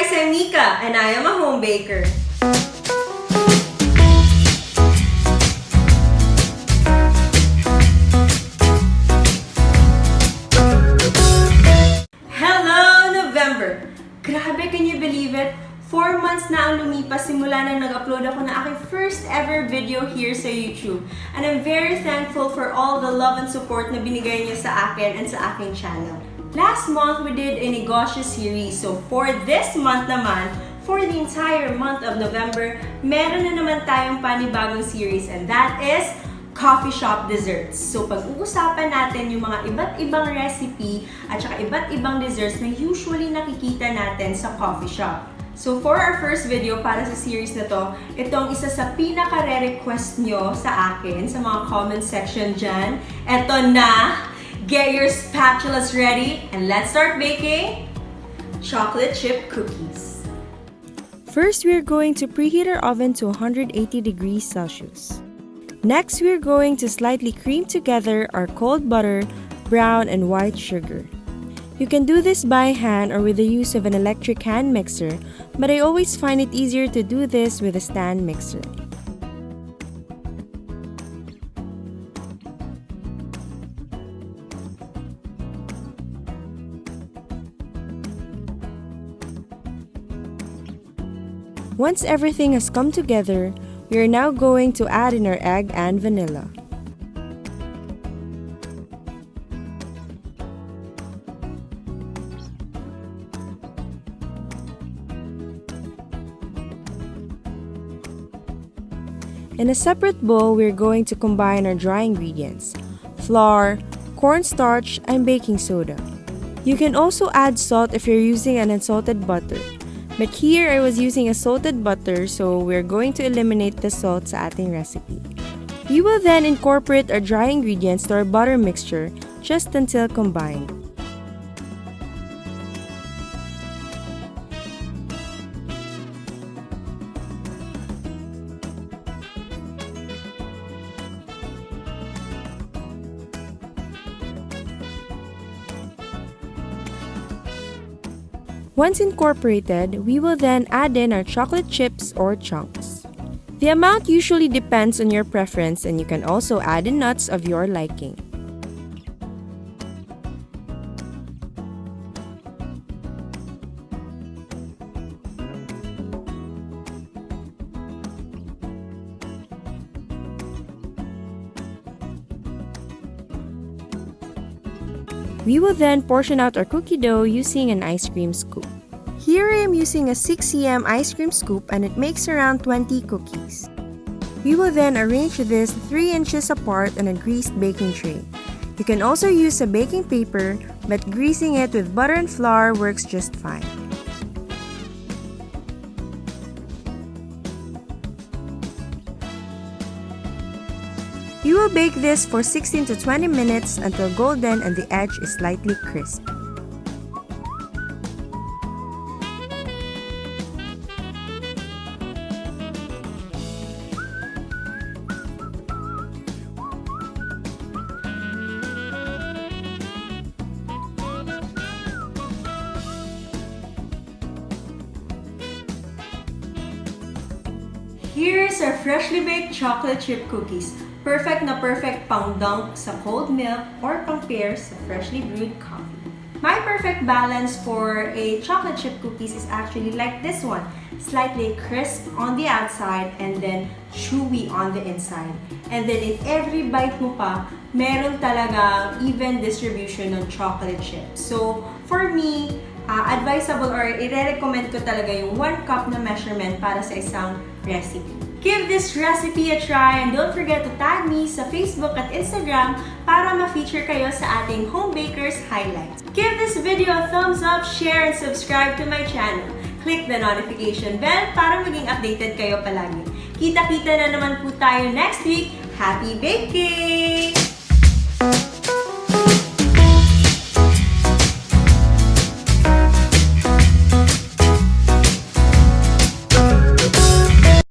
guys, I'm Nika, and I am a home baker. Hello, November! Grabe, can you believe it? 4 months na ang lumipas simula na nag-upload ako ng aking first ever video here sa YouTube. And I'm very thankful for all the love and support na binigay niyo sa akin and sa aking channel. Last month, we did a negosyo series. So for this month naman, for the entire month of November, meron na naman tayong panibagong series, and that is coffee shop desserts. So pag-uusapan natin yung mga iba't ibang recipe at saka iba't ibang desserts na usually nakikita natin sa coffee shop. So for our first video para sa series na to, itong isa sa pinaka-request nyo sa akin, sa mga comment section dyan. Eto na! Get your spatulas ready and let's start baking chocolate chip cookies. First, we're going to preheat our oven to 180 degrees Celsius. Next, we're going to slightly cream together our cold butter, brown, and white sugar. You can do this by hand or with the use of an electric hand mixer, but I always find it easier to do this with a stand mixer. Once everything has come together, we are now going to add in our egg and vanilla. In a separate bowl, we are going to combine our dry ingredients: flour, cornstarch, and baking soda. You can also add salt if you're using an unsalted butter. But here I was using a salted butter, so we're going to eliminate the salt sa ating recipe. We will then incorporate our dry ingredients to our butter mixture just until combined. Once incorporated, we will then add in our chocolate chips or chunks. The amount usually depends on your preference, and you can also add in nuts of your liking. We will then portion out our cookie dough using an ice cream scoop. Here I am using a 6 cm ice cream scoop, and it makes around 20 cookies. We will then arrange this 3 inches apart on a greased baking tray. You can also use a baking paper, but greasing it with butter and flour works just fine. You will bake this for 16 to 20 minutes until golden and the edge is slightly crisp. Here's our freshly baked chocolate chip cookies. Perfect na perfect pang dunk sa cold milk or pang pair sa freshly brewed coffee. My perfect balance for a chocolate chip cookies is actually like this one. Slightly crisp on the outside and then chewy on the inside. And then in every bite mo pa, meron talagang even distribution ng chocolate chips. So for me, advisable or i-recommend ko talaga yung 1 cup na measurement para sa isang recipe. Give this recipe a try and don't forget to tag me sa Facebook at Instagram para ma-feature kayo sa ating Homebakers highlights. Give this video a thumbs up, share, and subscribe to my channel. Click the notification bell para maging updated kayo palagi. Kita-kita na naman po tayo next week. Happy baking!